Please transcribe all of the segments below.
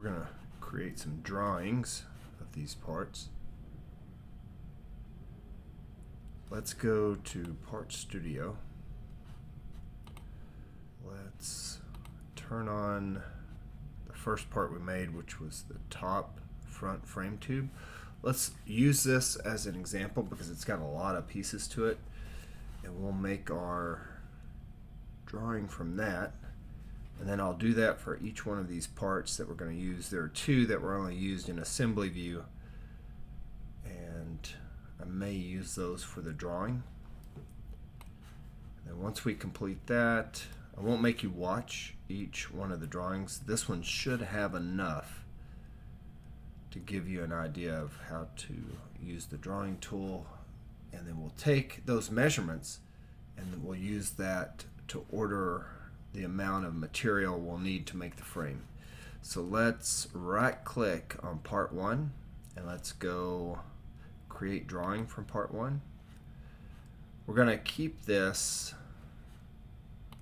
We're going to create some drawings of these parts. Let's go to Part Studio. Let's turn on the first part we made, which was the top front frame tube. Let's use this as an example because it's got a lot of pieces to it, and we'll make our drawing from that. And then I'll do that for each one of these parts that we're going to use. There are two that were only used in assembly view, and I may use those for the drawing. And once we complete that, I won't make you watch each one of the drawings. This one should have enough to give you an idea of how to use the drawing tool, and then we'll take those measurements and then we'll use that to order the amount of material we'll need to make the frame. So let's right click on part 1 and let's go create drawing from part 1. We're going to keep this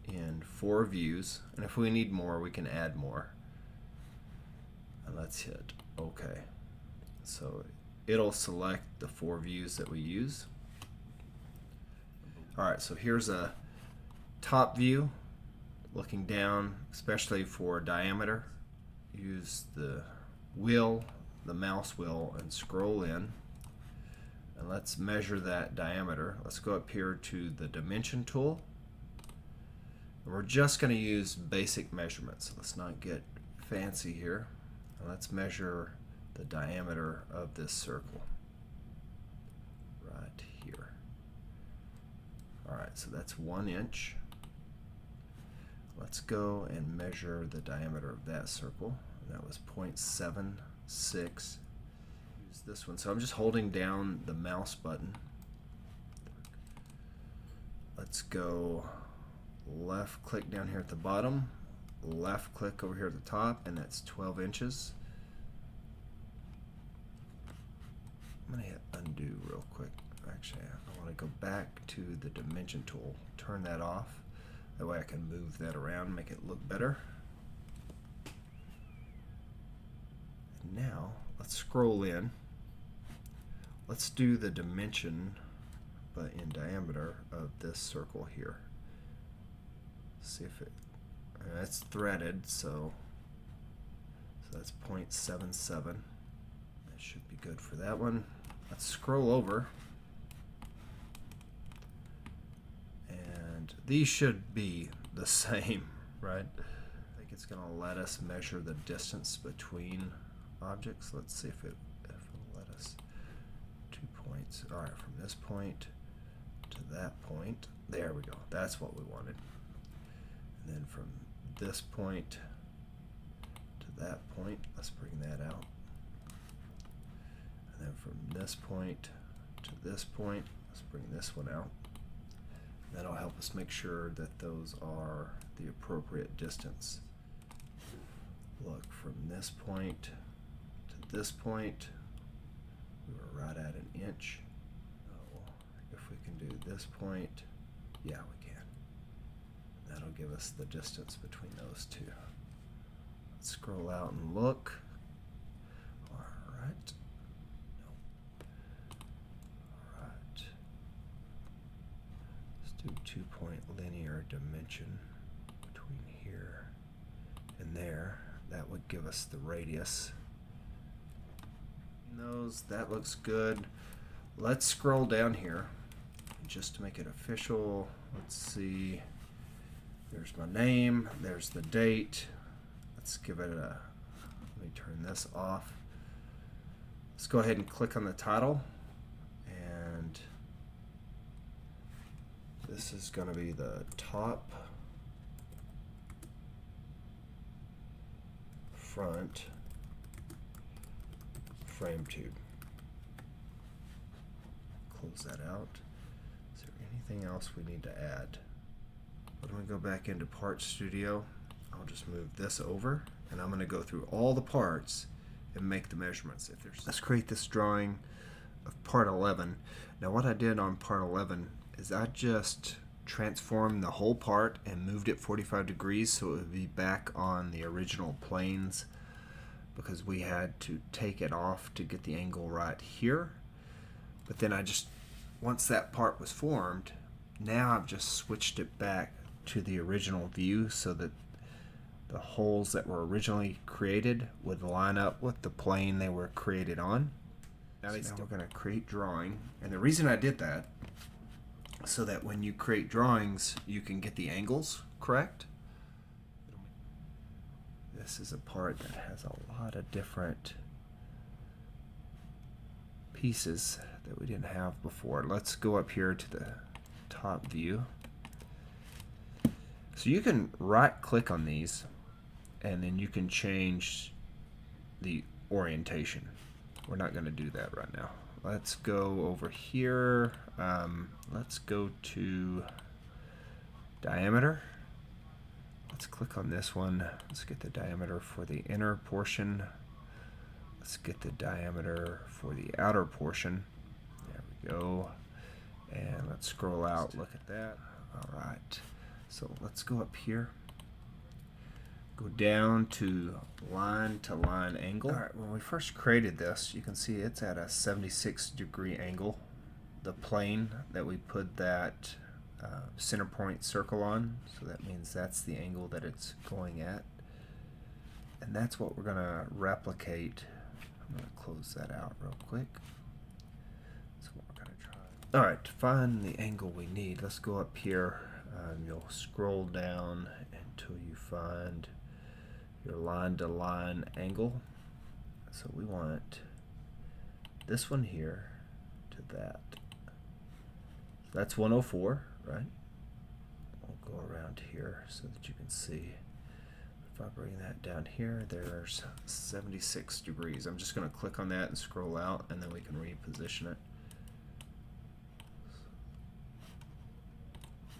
in 4 views, and if we need more we can add more. And let's hit OK. So it'll select the 4 views that we use. Alright, so here's a top view looking down, especially for diameter. Use the wheel, the mouse wheel, and scroll in. And let's measure that diameter. Let's go up here to the dimension tool. And we're just going to use basic measurements. Let's not get fancy here. And let's measure the diameter of this circle right here. Alright, so that's 1 inch. Let's go and measure the diameter of that circle. That was 0.76. Use this one. So I'm just holding down the mouse button. Let's go left click down here at the bottom, left click over here at the top, and that's 12 inches. I'm going to hit undo real quick. Actually, I want to go back to the dimension tool, turn that off. That way I can move that around, make it look better. And now let's scroll in. Let's do the dimension, but in diameter, of this circle here. See if it, that's threaded, so that's 0.77. That should be good for that one. Let's scroll over. And these should be the same, right? I think it's going to let us measure the distance between objects. Let's see if it'll let us. 2 points. Alright, from this point to that point. There we go. That's what we wanted. And then from this point to that point, let's bring that out. And then from this point to this point, let's bring this one out. That'll help us make sure that those are the appropriate distance. Look, from this point to this point, we were right at 1 inch. Oh, if we can do this point, yeah, we can. That'll give us the distance between those two. Let's scroll out and look. Alright. Alright. Let's do 2-point linear dimension between here and there. That would give us the radius. That looks good. Let's scroll down here just to make it official. Let's see. There's my name. There's the date. Let's give it a. Let me turn this off. Let's go ahead and click on the title. And this is going to be the top front frame tube. Close that out. Is there anything else we need to add? When we go back into Part Studio, I'll just move this over, and I'm going to go through all the parts and make the measurements. Let's create this drawing of Part 11. Now what I did on Part 11 is I just transformed the whole part and moved it 45 degrees so it would be back on the original planes because we had to take it off to get the angle right here. But then once that part was formed, now I've just switched it back to the original view so that the holes that were originally created would line up with the plane they were created on. Now we're going to create drawing, and the reason I did that so that when you create drawings you can get the angles correct. This is a part that has a lot of different pieces that we didn't have before. Let's go up here to the top view. So you can right click on these and then you can change the orientation. We're not going to do that right now. Let's go over here. Let's go to diameter. Let's click on this one. Let's get the diameter for the inner portion. Let's get the diameter for the outer portion. There we go. And let's scroll out. Look at that. All right. So let's go up here. Go down to line angle. All right, when we first created this, you can see it's at a 76-degree angle. The plane that we put that center point circle on, so that means that's the angle that it's going at. And that's what we're going to replicate. I'm going to close that out real quick. That's what we're going to try. All right, to find the angle we need, let's go up here. You'll scroll down until you find your line-to-line angle. So we want this one here to that. That's 104, right? We'll go around here so that you can see. If I bring that down here, there's 76 degrees. I'm just going to click on that and scroll out, and then we can reposition it.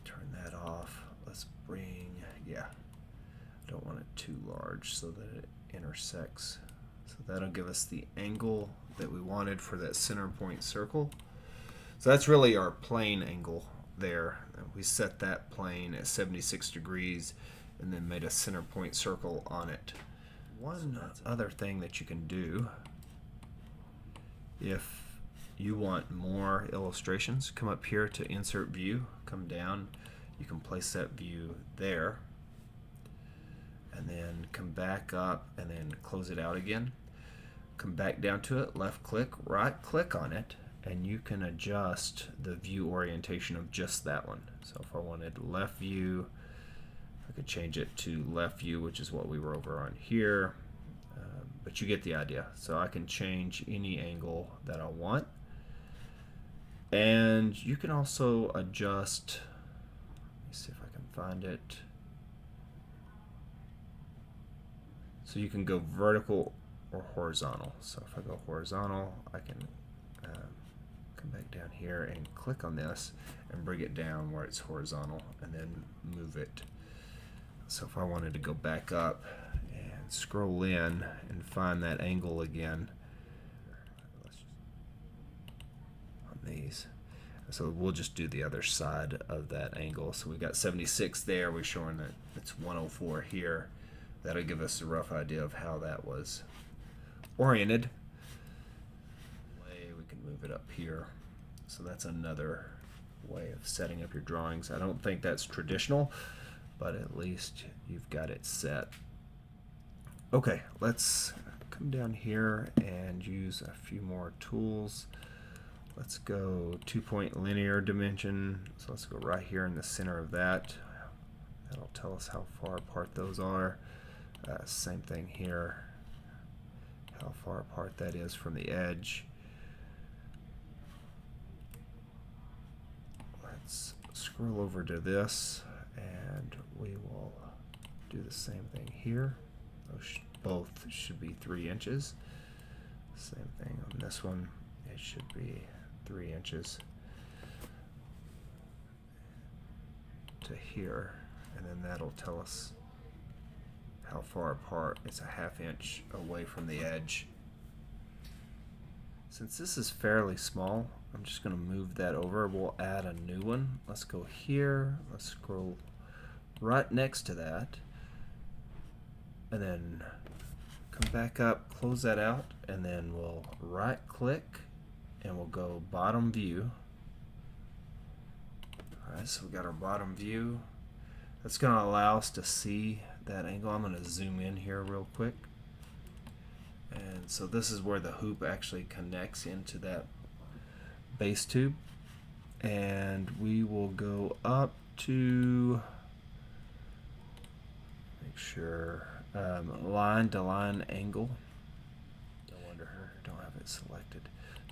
Turn that off. Let's bring, I don't want it too large so that it intersects. So that'll give us the angle that we wanted for that center point circle. So that's really our plane angle there. We set that plane at 76 degrees and then made a center point circle on it. One other thing that you can do, if you want more illustrations, come up here to insert view, come down, you can place that view there, and then come back up and then close it out again. Come back down to it, left click, right click on it, and you can adjust the view orientation of just that one. So if I wanted left view, I could change it to left view, which is what we were over on here, but you get the idea. So I can change any angle that I want, and you can also adjust, let me see if I can find it. So you can go vertical or horizontal. So if I go horizontal, I can come back down here and click on this and bring it down where it's horizontal and then move it. So if I wanted to go back up and scroll in and find that angle again on these. So we'll just do the other side of that angle. So we've got 76 there, we're showing that it's 104 here. That'll give us a rough idea of how that was oriented. We can move it up here. So that's another way of setting up your drawings. I don't think that's traditional, but at least you've got it set. Okay, let's come down here and use a few more tools. Let's go 2-point linear dimension. So let's go right here in the center of that. That'll tell us how far apart those are. Same thing here, how far apart that is from the edge. Let's scroll over to this and we will do the same thing here. Those both should be 3 inches. Same thing on this one, it should be 3 inches to here, and then that'll tell us how far apart. It's a 1/2 inch away from the edge. Since this is fairly small, I'm just going to move that over. We'll add a new one. Let's go here, let's scroll right next to that, and then come back up, close that out, and then we'll right click and we'll go bottom view. Alright, so we got our bottom view. That's going to allow us to see that angle. I'm going to zoom in here real quick. And so this is where the hoop actually connects into that base tube. And we will go up to, make sure, line to line angle. No wonder I don't have it selected.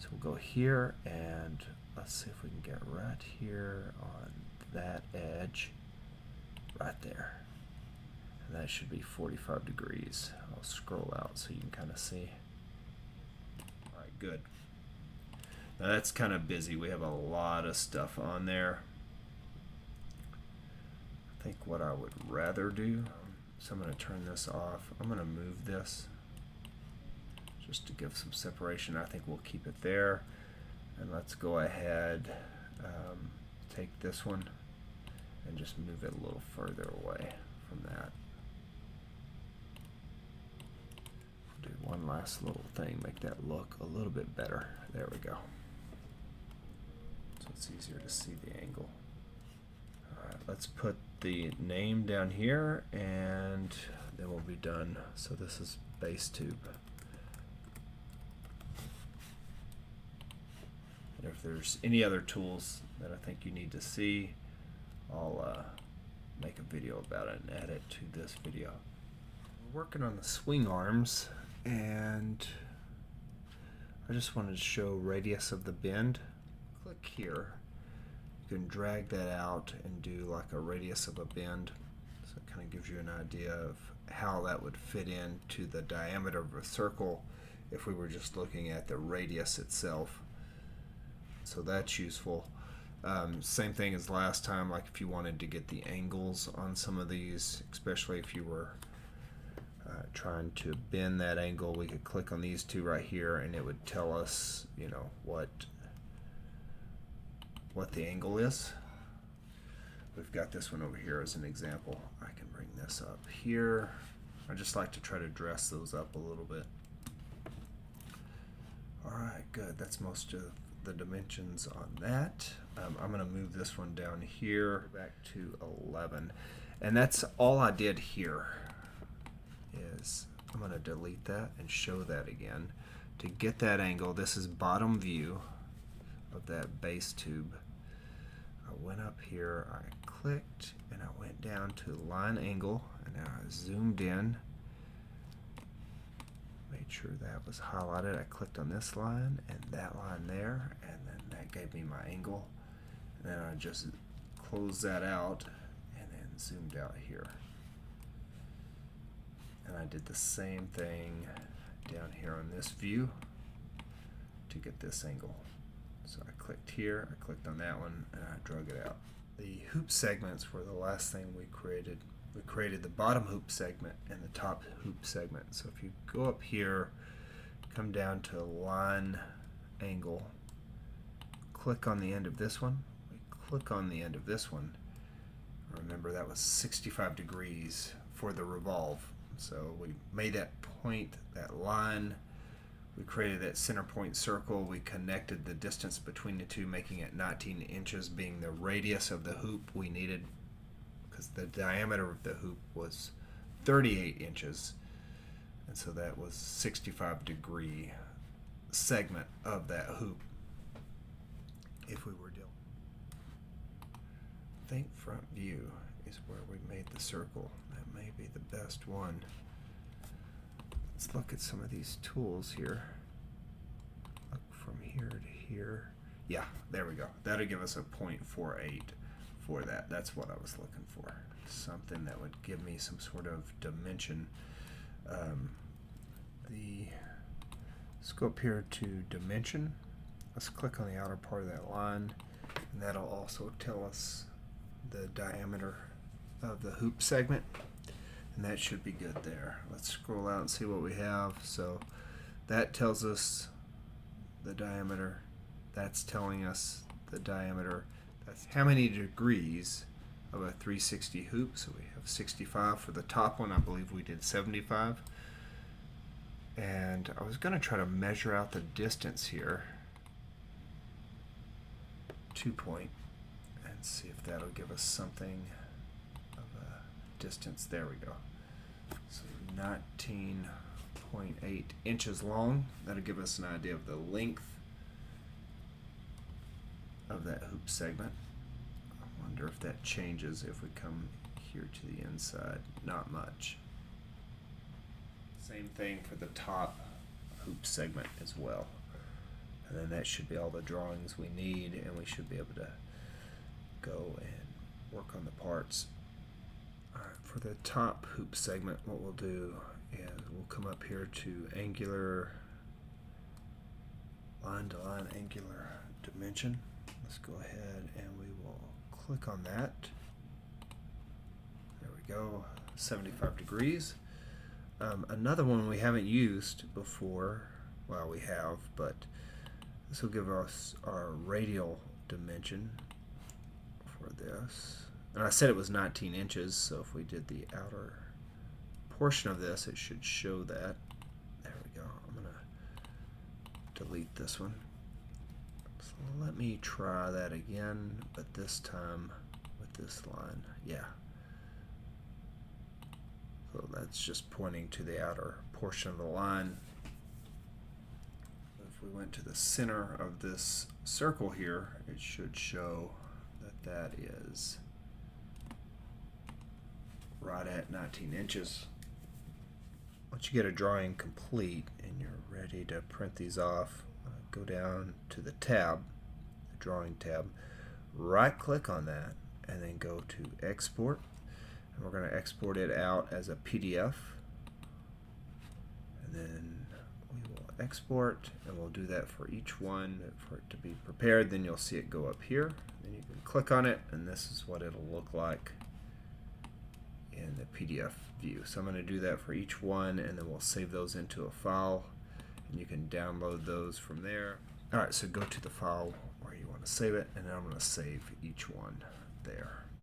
So we'll go here and let's see if we can get right here on that edge, right there. And that should be 45 degrees. I'll scroll out so you can kind of see. Alright, good. Now that's kind of busy. We have a lot of stuff on there. I think what I would rather do, so I'm going to turn this off. I'm going to move this just to give some separation. I think we'll keep it there. And let's go ahead, take this one and just move it a little further away from that. Do one last little thing, make that look a little bit better. There we go. So it's easier to see the angle. Alright, let's put the name down here and then we'll be done. So this is base tube. And if there's any other tools that I think you need to see, I'll make a video about it and add it to this video. We're working on the swing arms, and I just wanted to show radius of the bend. Click here. You can drag that out and do like a radius of a bend. So it kind of gives you an idea of how that would fit into the diameter of a circle if we were just looking at the radius itself. So that's useful. Same thing as last time, like if you wanted to get the angles on some of these, especially if you were trying to bend that angle, we could click on these two right here and it would tell us, you know, what the angle is. We've got this one over here as an example. I can bring this up here. I just like to try to dress those up a little bit. Alright, good. That's most of the dimensions on that. I'm going to move this one down here back to 11, and that's all I did here. Is I'm going to delete that and show that again. To get that angle, this is bottom view of that base tube. I went up here, I clicked, and I went down to line angle, and now I zoomed in. Made sure that was highlighted. I clicked on this line and that line there, and then that gave me my angle. And then I just closed that out and then zoomed out here. And I did the same thing down here on this view to get this angle. So I clicked here, I clicked on that one, and I drug it out. The hoop segments were the last thing we created. We created the bottom hoop segment and the top hoop segment. So if you go up here, come down to line angle, click on the end of this one, we click on the end of this one. Remember that was 65 degrees for the revolve. So we made that point, that line, we created that center point circle, we connected the distance between the two, making it 19 inches being the radius of the hoop we needed, because the diameter of the hoop was 38 inches, and so that was 65-degree segment of that hoop if we were dealing. I think front view is where we made the circle. That may be the best one. Let's look at some of these tools here. Look from here to here. Yeah, there we go. That'll give us a 0.48 for that. That's what I was looking for. Something that would give me some sort of dimension. Let's go up here to dimension. Let's click on the outer part of that line, and that'll also tell us the diameter of the hoop segment, and that should be good there. Let's scroll out and see what we have. So that tells us the diameter. That's telling us the diameter. That's how many degrees of a 360 hoop. So we have 65 for the top one. I believe we did 75. And I was going to try to measure out the distance here, 2 point, and see if that'll give us something of a distance. There we go. So 19.8 inches long. That'll give us an idea of the length of that hoop segment. I wonder if that changes if we come here to the inside. Not much. Same thing for the top hoop segment as well. And then that should be all the drawings we need, and we should be able to go and work on the parts. Alright, for the top hoop segment, what we'll do is we'll come up here to angular, line to line angular dimension. Let's go ahead and we will click on that. There we go, 75 degrees. Another one we haven't used before, well, we have, but this will give us our radial dimension for this. And I said it was 19 inches, so if we did the outer portion of this, it should show that. There we go. I'm going to delete this one. So let me try that again, but this time with this line. Yeah. So that's just pointing to the outer portion of the line. If we went to the center of this circle here, it should show that that is right at 19 inches. Once you get a drawing complete and you're ready to print these off, go down to the tab, the drawing tab, right click on that, and then go to export. And we're going to export it out as a PDF, and then we will export, and we'll do that for each one for it to be prepared. Then you'll see it go up here, then you can click on it, and this is what it'll look like in the PDF view. So I'm going to do that for each one, and then we'll save those into a file, and you can download those from there. Alright, so go to the file where you want to save it, and I'm going to save each one there.